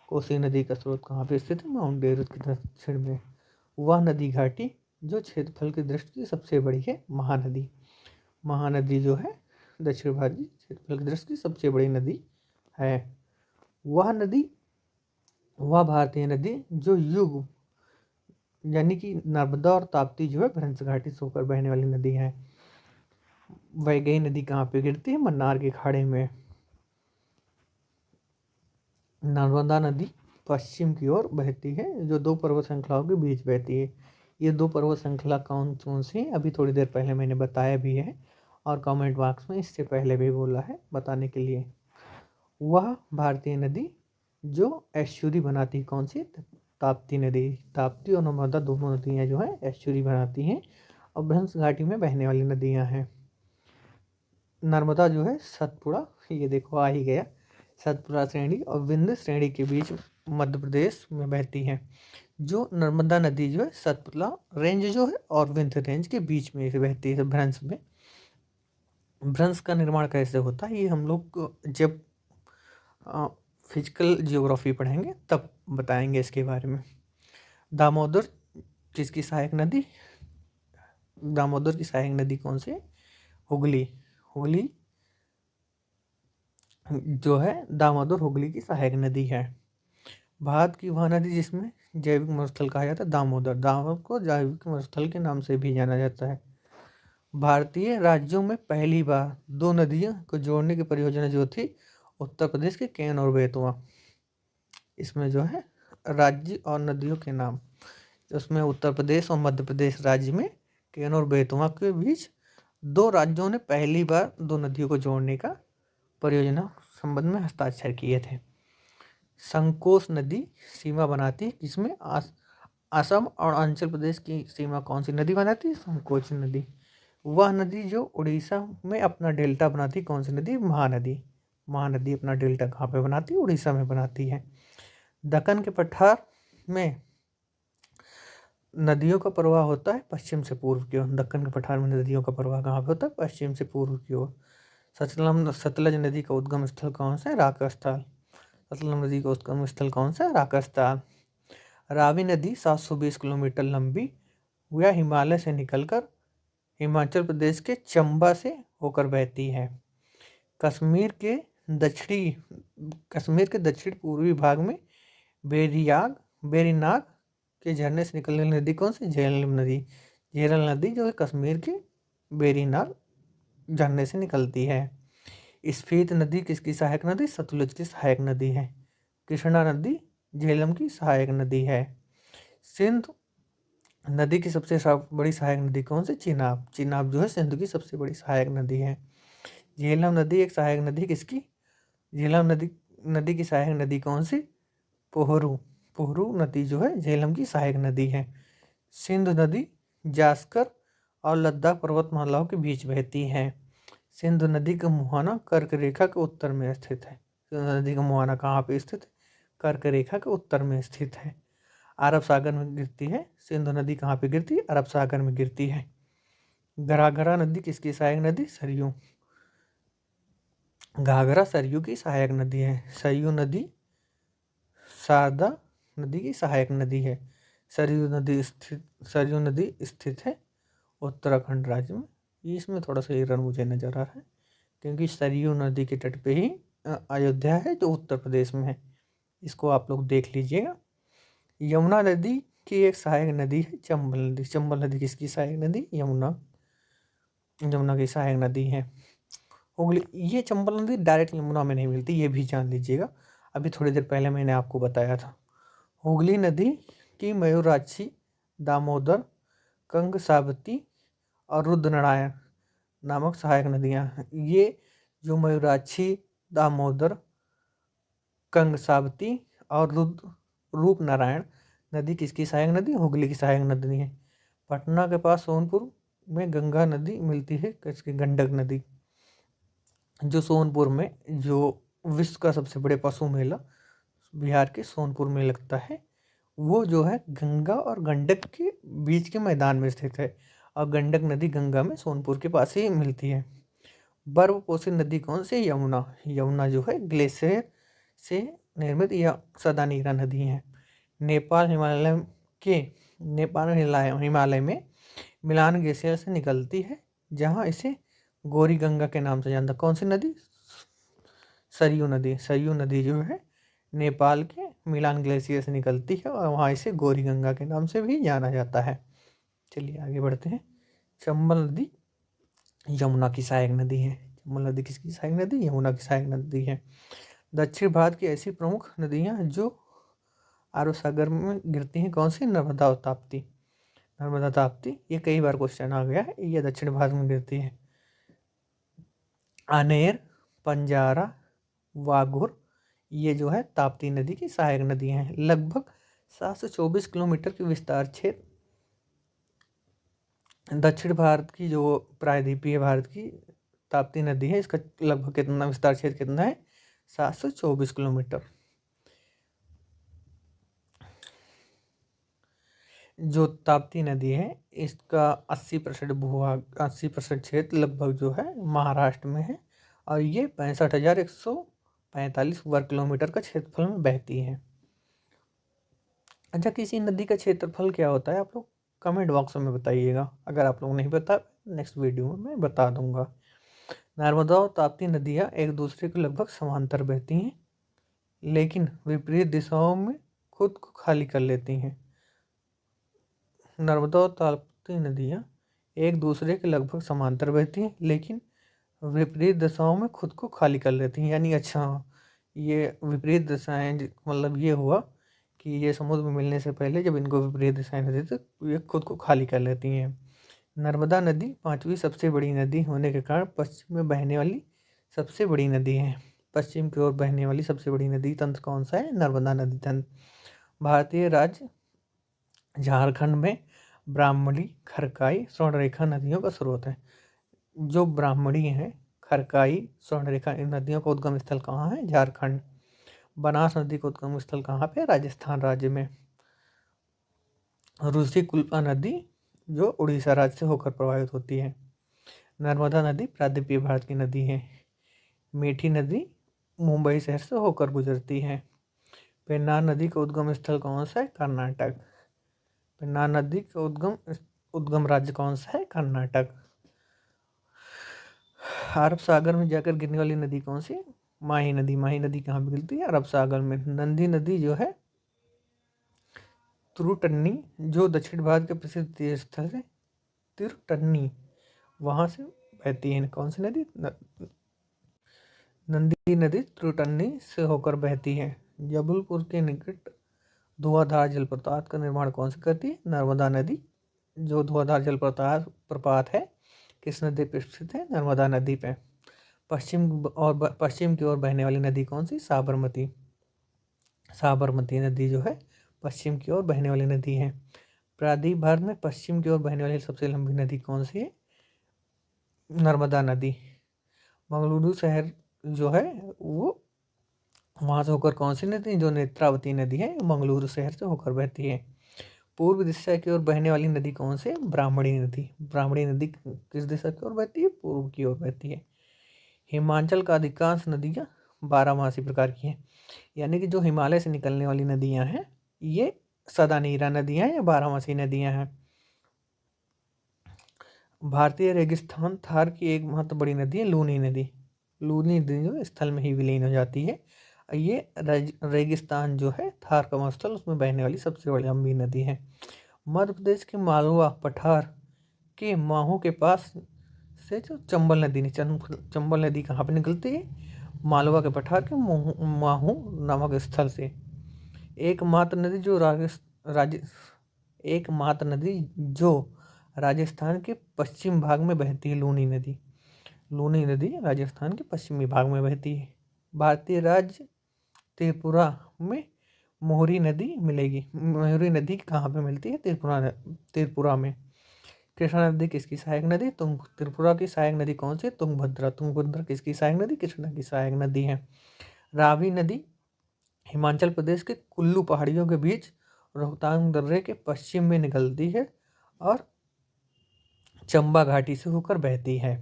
कोसी नदी का स्रोत कहाँ पे स्थित है, माउंट एवरेस्ट के दक्षिण में। वह नदी घाटी जो क्षेत्रफल की दृष्टि से सबसे बड़ी है, महानदी जो है दक्षिण भारत की क्षेत्रफल की दृष्टि से सबसे बड़ी नदी है। वह भारतीय नदी जो युग यानी कि नर्मदा और ताप्ती जो है भ्रंश घाटी से होकर बहने वाली नदी है। वैगई नदी कहाँ पे गिरती है, मन्नार के खाड़ी में। नर्मदा नदी पश्चिम की ओर बहती है जो 2 पर्वत श्रृंखलाओं के बीच बहती है। ये 2 पर्वत श्रृंखला कौन कौन सी है, अभी थोड़ी देर पहले मैंने बताया भी है और कमेंट बॉक्स में इससे पहले भी बोला है बताने के लिए। वह भारतीय नदी जो एस्चुरी बनाती है कौन सी, ताप्ती नदी। ताप्ती और नर्मदा दोनों नदियाँ जो हैं एस्चुरी बनाती हैं और भ्रंश घाटी में बहने वाली नदियाँ हैं। नर्मदा जो है सतपुड़ा, ये देखो आ ही गया, सतपुड़ा श्रेणी और विंध्य श्रेणी के बीच मध्य प्रदेश में बहती है। जो नर्मदा नदी जो है सतपुड़ा रेंज जो है और विंध्य रेंज के बीच में से बहती है भ्रंश में। भ्रंश का निर्माण कैसे होता है ये हम लोग जब फिजिकल जियोग्राफी पढ़ेंगे तब बताएंगे इसके बारे में। दामोदर किसकी सहायक नदी, दामोदर की सहायक नदी कौन सी, हुगली जो है दामोदर हुगली की सहायक नदी है। भारत की वह नदी जिसमें जैविक मरुस्थल कहा जाता है, दामोदर को जैविक मरुस्थल के नाम से भी जाना जाता है। भारतीय राज्यों में पहली बार 2 नदियों को जोड़ने की परियोजना जो थी उत्तर प्रदेश के केन और बेतवा, इसमें जो है राज्य और नदियों के नाम, उसमें उत्तर प्रदेश और मध्य प्रदेश राज्य में केन और बेतवा के बीच दो राज्यों ने पहली बार दो नदियों को जोड़ने का परियोजना संबंध में हस्ताक्षर किए थे। संकोच नदी सीमा बनाती है किसमें? असम और अरुणाचल प्रदेश की सीमा कौन सी नदी बनाती है? संकोच नदी। वह नदी जो उड़ीसा में अपना डेल्टा बनाती है, कौन सी नदी? महानदी। महानदी अपना डेल्टा कहाँ पे बनाती है? उड़ीसा में बनाती है। दक्कन के पठार में नदियों का प्रवाह होता है पश्चिम से पूर्व की ओर। दक्कन के पठार में नदियों का प्रवाह कहाँ पे होता है? पश्चिम से पूर्व की ओर। सतलज नदी का उद्गम स्थल कौन सा है? राकास्थल। सतलज नदी का उद्गम स्थल कौन सा है? राकास्थल। रावी नदी 720 किलोमीटर लंबी वह हिमालय से निकलकर हिमाचल प्रदेश के चंबा से होकर बहती है। कश्मीर के दक्षिण पूर्वी भाग में बेरीनाग के झरने से निकलने वाली नदी कौन सी? झेलम नदी। झेलम नदी जो है कश्मीर के बेरीनाग झरने से निकलती है। स्फीत नदी किसकी सहायक नदी? सतलुज की सहायक नदी है। कृष्णा नदी झेलम की सहायक नदी है। सिंध नदी की सबसे बड़ी सहायक नदी कौन सी? चिनाब। चिनाब जो है सिंध की सबसे बड़ी सहायक नदी है। झेलम नदी एक सहायक नदी किसकी? झेलम नदी की सहायक नदी कौन सी? पोहरू। पोहरू नदी जो है झेलम की सहायक नदी है। सिंधु नदी जास्कर और लद्दाख पर्वतमालाओं के बीच बहती है। सिंधु नदी का मुहाना कर्क रेखा के उत्तर में स्थित है। सिंधु नदी का मुहाना कहाँ पे स्थित है? कर्क रेखा के उत्तर में स्थित है। अरब सागर में गिरती है। सिंधु नदी कहाँ पे गिरती है? अरब सागर में गिरती है। घाघरा नदी किसकी सहायक नदी? सरयू। घाघरा सरयू की सहायक नदी है। सरयू नदी शारदा नदी की सहायक नदी है। सरयू नदी स्थित है उत्तराखंड राज्य में। इसमें थोड़ा सा एरर मुझे नजर आ रहा है क्योंकि सरयू नदी के तट पे ही अयोध्या है जो उत्तर प्रदेश में है। इसको आप लोग देख लीजिएगा। यमुना नदी की एक सहायक नदी है चंबल नदी। चंबल नदी किसकी सहायक नदी? यमुना की सहायक नदी है। हुगली, ये चंबल नदी डायरेक्ट यमुना में नहीं मिलती, ये भी जान लीजिएगा। अभी थोड़ी देर पहले मैंने आपको बताया था। हुगली नदी की मयूराक्षी, दामोदर, कंगसावती और रुद्रनारायण नामक सहायक नदियाँ हैं। ये जो मयूराक्षी, दामोदर, कंगसावती और रूपनारायण नदी किसकी सहायक नदी? हुगली की सहायक नदी है। पटना के पास सोनपुर में गंगा नदी मिलती है किसकी? गंडक नदी। जो सोनपुर में जो विश्व का सबसे बड़े पशु मेला बिहार के सोनपुर में लगता है, वो जो है गंगा और गंडक के बीच के मैदान में स्थित है। और गंडक नदी गंगा में सोनपुर के पास ही मिलती है। बर्फ पोषित नदी कौन सी? यमुना। यमुना जो है ग्लेशियर से निर्मित या सदा नीरा नदी है। नेपाल हिमालय में मिलान ग्लेशियर से निकलती है जहाँ इसे गौरी गंगा के नाम से जानता। कौन सी नदी? सरयू नदी। सरयू नदी जो है नेपाल के मिलान ग्लेशियर से निकलती है और वहाँ इसे गौरी गंगा के नाम से भी जाना जाता है। चलिए आगे बढ़ते हैं। चंबल नदी यमुना की सहायक नदी है। चंबल नदी किसकी सहायक नदी? यमुना की सहायक नदी है। दक्षिण भारत की ऐसी प्रमुख नदियाँ जो अरब सागर में गिरती हैं कौन सी? नर्मदा और ताप्ती। नर्मदा ताप्ती, ये कई बार क्वेश्चन आ गया है। ये दक्षिण भारत में गिरती है। अनेर, पंजारा, वाघुर, ये जो है ताप्ती नदी की सहायक नदी हैं। लगभग 724 किलोमीटर की विस्तार क्षेत्र दक्षिण भारत की जो प्रायद्वीपीय भारत की ताप्ती नदी है, इसका लगभग कितना विस्तार क्षेत्र कितना है? 724 किलोमीटर। जो ताप्ती नदी है इसका 80% भूभाग, 80% क्षेत्र लगभग जो है महाराष्ट्र में है और ये 65,145 वर्ग किलोमीटर का क्षेत्रफल में बहती है। अच्छा, किसी नदी का क्षेत्रफल क्या होता है? आप लोग कमेंट बॉक्स में बताइएगा। अगर आप लोग नहीं बता, नेक्स्ट वीडियो में मैं बता दूंगा। नर्मदा और ताप्ती नदियाँ एक दूसरे के लगभग समांतर बहती हैं लेकिन विपरीत दिशाओं में खुद को खाली कर लेती हैं। नर्मदा और ताप्ती नदियाँ एक दूसरे के लगभग समांतर बहती हैं लेकिन विपरीत दिशाओं में खुद को खाली कर लेती हैं। यानी अच्छा, ये विपरीत दिशाएं मतलब ये हुआ कि ये समुद्र में मिलने से पहले जब इनको विपरीत दिशाएं रहती तो ये खुद को खाली कर लेती हैं। नर्मदा नदी पांचवी सबसे बड़ी नदी होने के कारण पश्चिम में बहने वाली सबसे बड़ी नदी है। पश्चिम की ओर बहने वाली सबसे बड़ी नदी तंत्र कौन सा है? नर्मदा नदी तंत्र। भारतीय राज्य झारखंड में ब्राह्मणी, खरकाई, स्वर्णरेखा नदियों का स्रोत है। जो ब्राह्मणी है, खरकाई, स्वर्णरेखा, इन नदियों का उद्गम स्थल कहाँ है? झारखंड। बनास नदी का उद्गम स्थल कहाँ पे? राजस्थान राज्य में। ऋषिकुल्पा नदी जो उड़ीसा राज्य से होकर प्रवाहित होती है। नर्मदा नदी प्रायद्वीपीय भारत की नदी है। मीठी नदी मुंबई शहर से होकर गुजरती है। पेन्नार नदी का उद्गम स्थल कौन सा है? कर्नाटक। पेन्नार नदी का उद्गम राज्य कौन सा है? कर्नाटक। अरब सागर में जाकर गिरने वाली नदी कौन सी? माही नदी। माही नदी कहाँ पे गिरती है? अरब सागर में। नंदी नदी जो है तिरुटन्नी, जो दक्षिण भारत के प्रसिद्ध तीर्थ स्थल है तिरुटन्नी, वहां से बहती है। कौन सी नदी? नंदी नदी तिरुटन्नी से होकर बहती है। जबलपुर के निकट धुआंधार जलप्रपात का निर्माण कौन सी करती है? नर्मदा नदी। जो धुआंधार जलप्रपात है किस नदी पर स्थित है? नर्मदा नदी पे। पश्चिम की ओर बहने वाली नदी कौन सी? साबरमती। साबरमती नदी जो है पश्चिम की ओर बहने वाली नदी है। प्रायद्वीप भारत में पश्चिम की ओर बहने वाली सबसे लंबी नदी कौन सी है? नर्मदा नदी। मंगलुरु शहर जो है वो वहां से होकर कौन सी नदी? जो नेत्रावती नदी है मंगलुरु शहर से होकर बहती है। पूर्व दिशा की ओर बहने वाली नदी कौन सी? ब्राह्मणी नदी। ब्राह्मणी नदी किस दिशा की ओर बहती है? पूर्व की ओर बहती है। हिमाचल का अधिकांश नदियाँ बारहमासी प्रकार की हैं। यानी कि जो हिमालय से निकलने वाली नदियाँ हैं ये सदानीरा नदियाँ या बारहमासी नदियाँ हैं। भारतीय रेगिस्तान थार की एक महत्व बड़ी नदी है लूनी नदी। लूनी नदी जो स्थल में ही विलीन हो जाती है। ये रेगिस्तान जो है थार का स्थल उसमें बहने वाली सबसे बड़ी लंबी नदी है। मध्य प्रदेश के मालवा पठार के माहू के पास से जो चंबल नदी चंबल नदी कहाँ पे निकलती है? मालवा के पठार के माहू नामक स्थल से। एकमात्र नदी जो एकमात्र नदी जो राजस्थान के पश्चिम भाग में बहती है लूनी नदी। लूनी नदी राजस्थान के पश्चिमी भाग में बहती है। भारतीय राज्य त्रिपुरा में मोहरी नदी मिलेगी। मोहरी नदी कहाँ पे मिलती है? त्रिपुरा में। कृष्णा नदी किसकी सहायक नदी? त्रिपुरा की सहायक नदी कौन सी? तुंगभद्रा। तुंगभद्रा किसकी सहायक नदी? कृष्णा की सहायक नदी है। रावी नदी हिमाचल प्रदेश के कुल्लू पहाड़ियों के बीच रोहतांग दर्रे के पश्चिम में निकलती है और चंबा घाटी से होकर बहती है।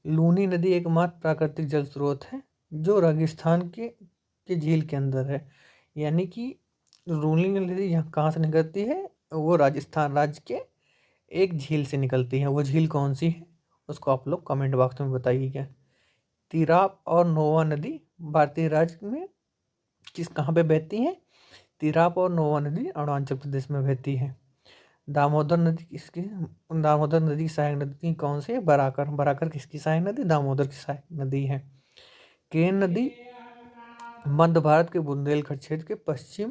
लूनी नदी एकमात्र प्राकृतिक जल स्रोत है जो राजस्थान के झील के अंदर है। यानी कि लूनी नदी यहाँ कहाँ से निकलती है? वो राजस्थान राज्य के एक झील से निकलती है। वो झील कौन सी है उसको आप लोग कमेंट बॉक्स में बताइएगा। तिराप और नोवा नदी भारतीय राज्य में कहाँ पे बहती हैं? तिराप और नोवा नदी अरुणाचल प्रदेश में बहती है। दामोदर नदी की सहायक नदी कौन सी है? बराकर। बराकर किसकी सहायक नदी? दामोदर की सहायक नदी है। केन नदी मध्य भारत के बुंदेलखंड क्षेत्र के पश्चिम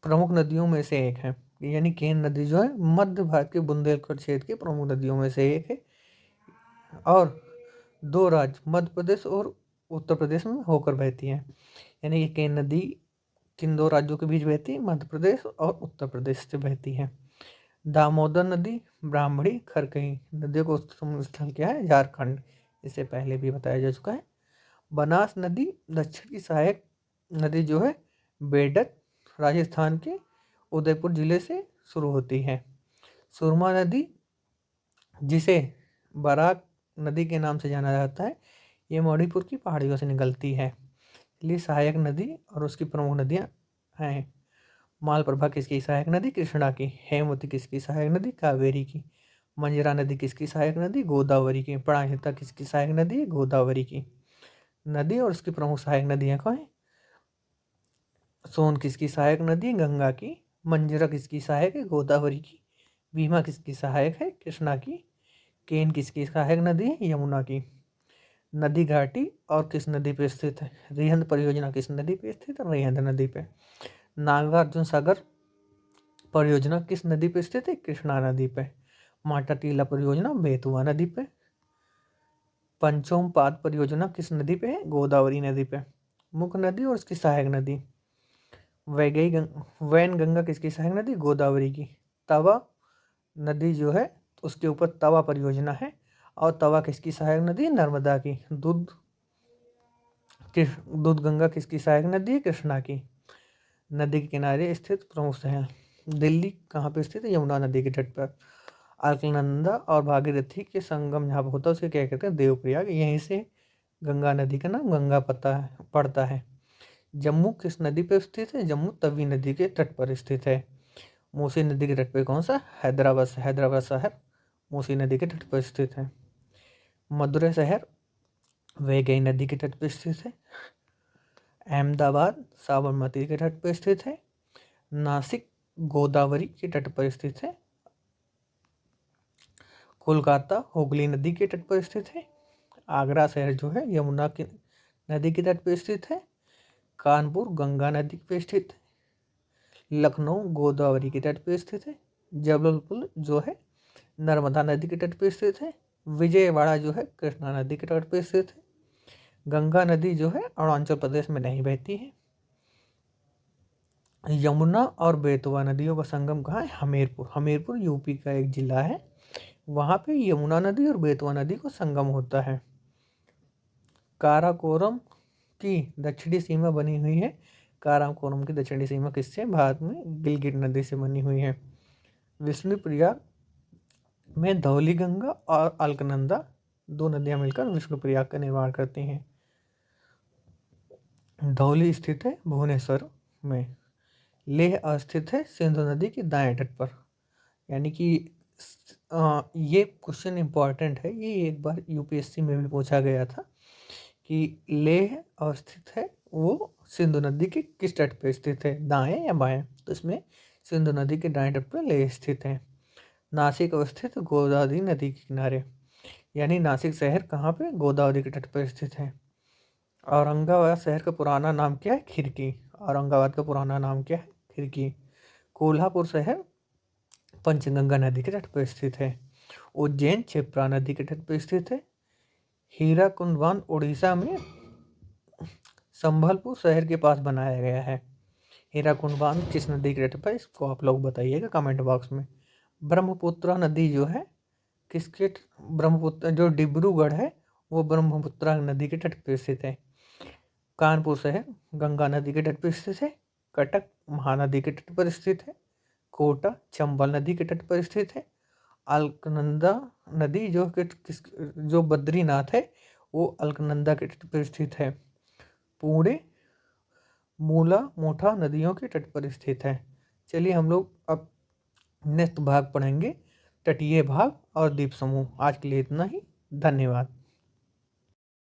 प्रमुख नदियों में से एक है। यानी केन नदी जो है मध्य भारत के बुंदेलखंड क्षेत्र की प्रमुख नदियों में से एक है और दो राज्य मध्य प्रदेश और उत्तर प्रदेश में होकर बहती है। यानी कि केन नदी किन दो राज्यों के बीच बहती है? मध्य प्रदेश और उत्तर प्रदेश से बहती है। दामोदर नदी ब्राह्मणी खरकई नदियों का उद्गम स्थल क्या है? झारखंड। इससे पहले भी बताया जा चुका है। बनास नदी दक्षिण की सहायक नदी जो है बेडक राजस्थान के उदयपुर जिले से शुरू होती है। सुरमा नदी जिसे बराक नदी के नाम से जाना जाता है ये मणिपुर की पहाड़ियों से निकलती है। इसलिए सहायक नदी और उसकी प्रमुख नदियाँ हैं। मालप्रभा किसकी सहायक नदी? कृष्णा की। हेमवती किसकी सहायक नदी? कावेरी की। मंजरा नदी किसकी सहायक नदी? गोदावरी की। प्राणहिता किसकी सहायक नदी है? गोदावरी की। नदी और उसकी प्रमुख सहायक नदियाँ कौन है? सोन किसकी सहायक नदी है? गंगा की। मंजरा किसकी सहायक है? गोदावरी की। भीमा किसकी सहायक है? कृष्णा की। केन किसकी सहायक नदी है? यमुना की। नदी घाटी और किस नदी पे स्थित है? रिहंद परियोजना किस नदी पे स्थित है? रिहंद नदी पे। नागार्जुन सागर परियोजना किस नदी पे स्थित है? कृष्णा नदी पे। माटा टीला परियोजना बेतवा नदी पे। पंचोम पाद परियोजना किस नदी पे है? गोदावरी नदी पे। मुख्य नदी और उसकी सहायक नदी। वैनगंगा किसकी सहायक नदी? गोदावरी की। तवा नदी जो है उसके ऊपर तवा परियोजना है, और तवा किसकी सहायक नदी? नर्मदा की। दूध गंगा किसकी सहायक नदी है? कृष्णा की। नदी के किनारे स्थित प्रमुख शहर। दिल्ली कहाँ पे स्थित है? यमुना नदी के तट पर। अलकनंदा और भागीरथी के संगम जहाँ पर होता है उसे क्या कहते हैं? देवप्रयाग। यहीं से गंगा नदी का नाम गंगा पड़ता है। जम्मू किस नदी पर स्थित है? जम्मू तवी नदी के तट पर स्थित है। मूसी नदी के तट पर कौन सा? हैदराबाद शहर मूसी नदी के तट पर स्थित है। मदुरै शहर वैगई नदी के तट पर स्थित है। अहमदाबाद साबरमती के तट पर स्थित है। नासिक गोदावरी के तट पर स्थित है। कोलकाता हुगली नदी के तट पर स्थित है। आगरा शहर जो है यमुना की नदी के तट पर स्थित है। कानपुर गंगा नदी पर स्थित है। लखनऊ गोदावरी के तट पर स्थित है। जबलपुर जो है नर्मदा नदी के तट पर स्थित है। विजयवाड़ा जो है कृष्णा नदी के तट पर स्थित है। गंगा नदी जो है अरुणाचल प्रदेश में नहीं बहती है। यमुना और बेतवा नदियों का संगम कहाँ है? हमीरपुर। हमीरपुर यूपी का एक जिला है, वहाँ पे यमुना नदी और बेतवा नदी का संगम होता है। काराकोरम की दक्षिणी सीमा बनी हुई है। काराकोरम की दक्षिणी सीमा किससे? भारत में गिलगित नदी से बनी हुई है। विष्णुप्रयाग में धौली गंगा और अलकनंदा दो नदियां मिलकर विष्णुप्रयाग का निर्माण करती हैं। धौली स्थित है भुवनेश्वर में। लेह स्थित है सिंधु नदी के दाएं तट पर। यानी कि ये क्वेश्चन इम्पॉर्टेंट है, ये एक बार यूपीएससी में भी पूछा गया था कि लेह अवस्थित है वो सिंधु नदी के किस तट पर स्थित है, दाएं या बाएं? तो इसमें सिंधु नदी के दाएं तट पर लेह स्थित है। नासिक अवस्थित गोदावरी नदी के किनारे। यानी नासिक शहर कहाँ पे? गोदावरी के तट पर स्थित है। औरंगाबाद शहर का पुराना नाम क्या है? खिड़की। औरंगाबाद का पुराना नाम क्या है? खिड़की। कोल्हापुर शहर पंचगंगा नदी के तट पर स्थित है। उज्जैन क्षिप्रा नदी के तट पर स्थित है। हीराकुंड बांध उड़ीसा में संभलपुर शहर के पास बनाया गया है। हीराकुंड बांध किस नदी के तट पर? इसको आप लोग बताइएगा कमेंट बॉक्स में। ब्रह्मपुत्रा नदी जो है किसके? ब्रह्मपुत्र जो डिब्रूगढ़ है वो ब्रह्मपुत्रा नदी के तट पर स्थित है। कानपुर शहर गंगा नदी के तट पर स्थित है। कटक महानदी के तट पर स्थित है। कोटा चंबल नदी के तट पर स्थित है। अलकनंदा नदी जो बद्रीनाथ है वो अलकनंदा के तट पर स्थित है। पुणे मूला मोठा नदियों के तट पर स्थित है। चलिए हम लोग अब नेक्स्ट भाग पढ़ेंगे, तटीय भाग और द्वीप समूह। आज के लिए इतना ही, धन्यवाद।